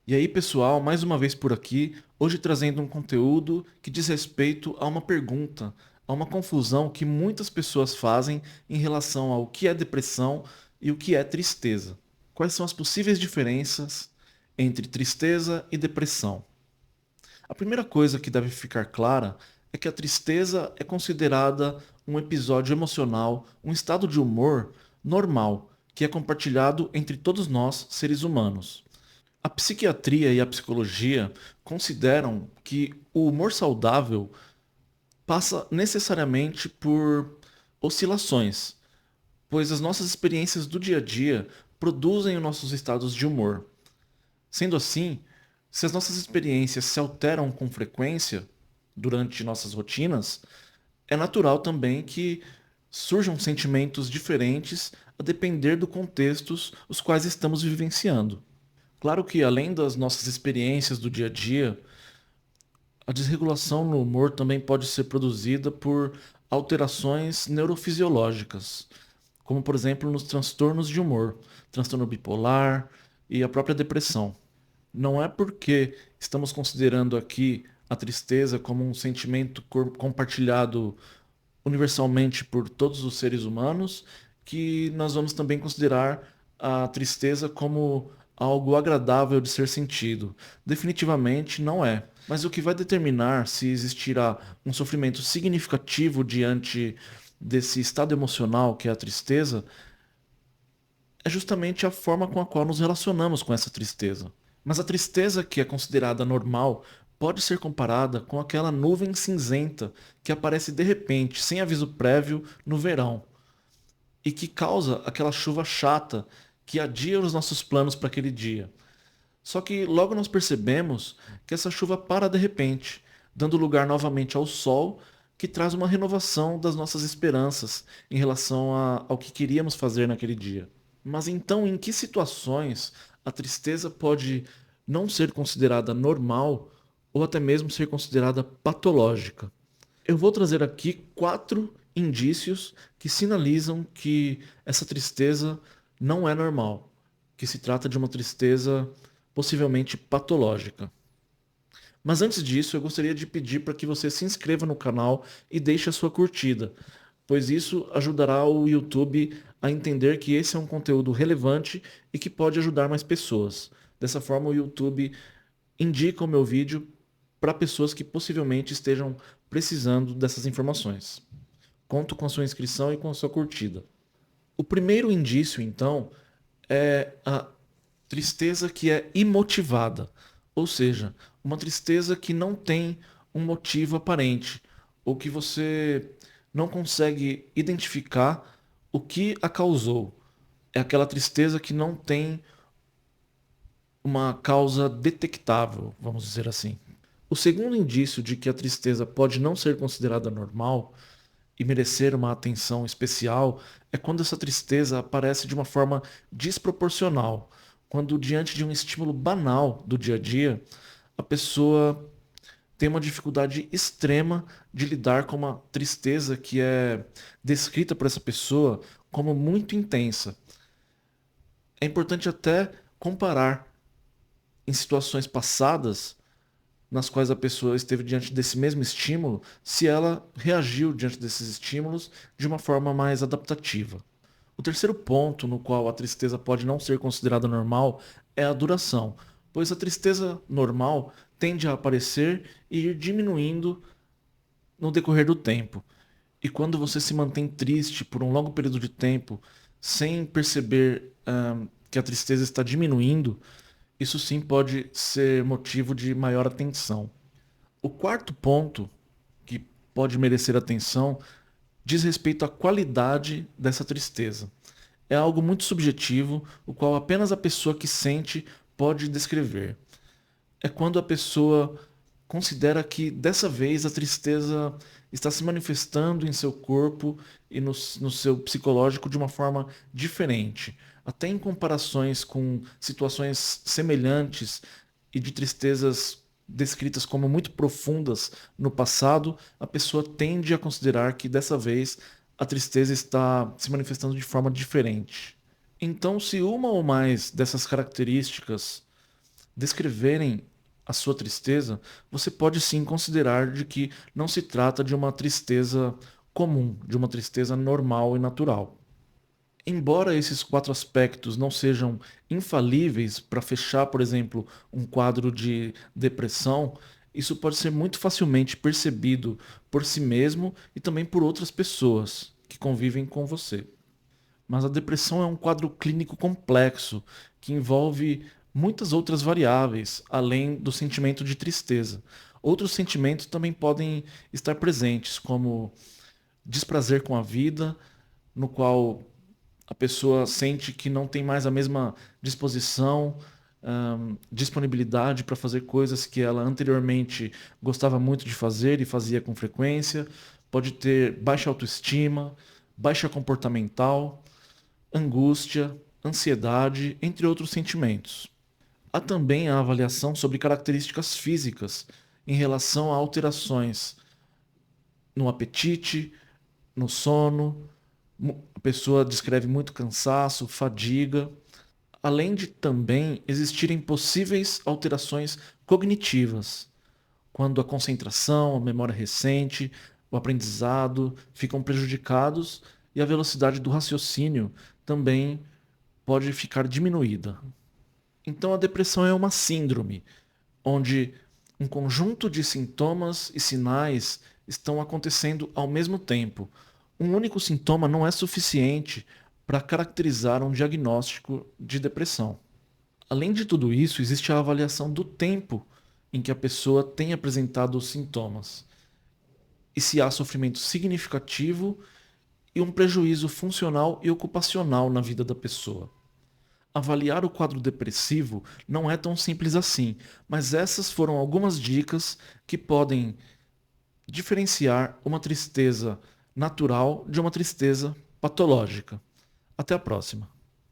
E aí, pessoal, mais uma vez por aqui, hoje trazendo um conteúdo que diz respeito a uma pergunta, a uma confusão que muitas pessoas fazem em relação ao que é depressão e o que é tristeza. Quais são as possíveis diferenças entre tristeza e depressão? A primeira coisa que deve ficar clara é que a tristeza é considerada um episódio emocional, um estado de humor normal, que é compartilhado entre todos nós, seres humanos. A psiquiatria e a psicologia consideram que o humor saudável passa necessariamente por oscilações, pois as nossas experiências do dia a dia produzem os nossos estados de humor. Sendo assim, se as nossas experiências se alteram com frequência durante nossas rotinas, é natural também que surjam sentimentos diferentes a depender do contextos os quais estamos vivenciando. Claro que além das nossas experiências do dia a dia, a desregulação no humor também pode ser produzida por alterações neurofisiológicas, como por exemplo nos transtornos de humor, transtorno bipolar e a própria depressão. Não é porque estamos considerando aqui a tristeza como um sentimento compartilhado universalmente por todos os seres humanos que nós vamos também considerar a tristeza como algo agradável de ser sentido. Definitivamente não é. Mas o que vai determinar se existirá um sofrimento significativo diante desse estado emocional que é a tristeza é justamente a forma com a qual nos relacionamos com essa tristeza. Mas a tristeza que é considerada normal pode ser comparada com aquela nuvem cinzenta que aparece de repente, sem aviso prévio, no verão, e que causa aquela chuva chata que adia os nossos planos para aquele dia. Só que logo nós percebemos que essa chuva para de repente, dando lugar novamente ao sol, que traz uma renovação das nossas esperanças em relação ao que queríamos fazer naquele dia. Mas então, em que situações a tristeza pode não ser considerada normal ou até mesmo ser considerada patológica? Eu vou trazer aqui 4 indícios que sinalizam que essa tristeza não é normal, que se trata de uma tristeza possivelmente patológica. Mas antes disso, eu gostaria de pedir para que você se inscreva no canal e deixe a sua curtida, pois isso ajudará o YouTube a entender que esse é um conteúdo relevante e que pode ajudar mais pessoas. Dessa forma, o YouTube indica o meu vídeo para pessoas que possivelmente estejam precisando dessas informações. Conto com a sua inscrição e com a sua curtida. O primeiro indício, então, é a tristeza que é imotivada, ou seja, uma tristeza que não tem um motivo aparente, ou que você não consegue identificar o que a causou. É aquela tristeza que não tem uma causa detectável, vamos dizer assim. O segundo indício de que a tristeza pode não ser considerada normal e merecer uma atenção especial é quando essa tristeza aparece de uma forma desproporcional. Quando, diante de um estímulo banal do dia a dia, a pessoa tem uma dificuldade extrema de lidar com uma tristeza que é descrita por essa pessoa como muito intensa. É importante até comparar em situações passadas nas quais a pessoa esteve diante desse mesmo estímulo, se ela reagiu diante desses estímulos de uma forma mais adaptativa. O terceiro ponto no qual a tristeza pode não ser considerada normal é a duração, pois a tristeza normal tende a aparecer e ir diminuindo no decorrer do tempo. E quando você se mantém triste por um longo período de tempo, sem perceber que a tristeza está diminuindo, isso sim pode ser motivo de maior atenção. O quarto ponto, que pode merecer atenção, diz respeito à qualidade dessa tristeza. É algo muito subjetivo, o qual apenas a pessoa que sente pode descrever. É quando a pessoa considera que dessa vez a tristeza está se manifestando em seu corpo e no seu psicológico de uma forma diferente. Até em comparações com situações semelhantes e de tristezas descritas como muito profundas no passado, a pessoa tende a considerar que dessa vez a tristeza está se manifestando de forma diferente. Então, se uma ou mais dessas características descreverem a sua tristeza, você pode sim considerar de que não se trata de uma tristeza comum, de uma tristeza normal e natural. Embora esses quatro aspectos não sejam infalíveis para fechar, por exemplo, um quadro de depressão, isso pode ser muito facilmente percebido por si mesmo e também por outras pessoas que convivem com você. Mas a depressão é um quadro clínico complexo que envolve muitas outras variáveis, além do sentimento de tristeza. Outros sentimentos também podem estar presentes, como desprazer com a vida, no qual a pessoa sente que não tem mais a mesma disposição, disponibilidade para fazer coisas que ela anteriormente gostava muito de fazer e fazia com frequência. Pode ter baixa autoestima, baixa comportamental, angústia, ansiedade, entre outros sentimentos. Há também a avaliação sobre características físicas em relação a alterações no apetite, no sono. A pessoa descreve muito cansaço, fadiga, além de também existirem possíveis alterações cognitivas, quando a concentração, a memória recente, o aprendizado ficam prejudicados e a velocidade do raciocínio também pode ficar diminuída. Então a depressão é uma síndrome, onde um conjunto de sintomas e sinais estão acontecendo ao mesmo tempo. Um único sintoma não é suficiente para caracterizar um diagnóstico de depressão. Além de tudo isso, existe a avaliação do tempo em que a pessoa tem apresentado os sintomas e se há sofrimento significativo e um prejuízo funcional e ocupacional na vida da pessoa. Avaliar o quadro depressivo não é tão simples assim, mas essas foram algumas dicas que podem diferenciar uma tristeza natural de uma tristeza patológica. Até a próxima.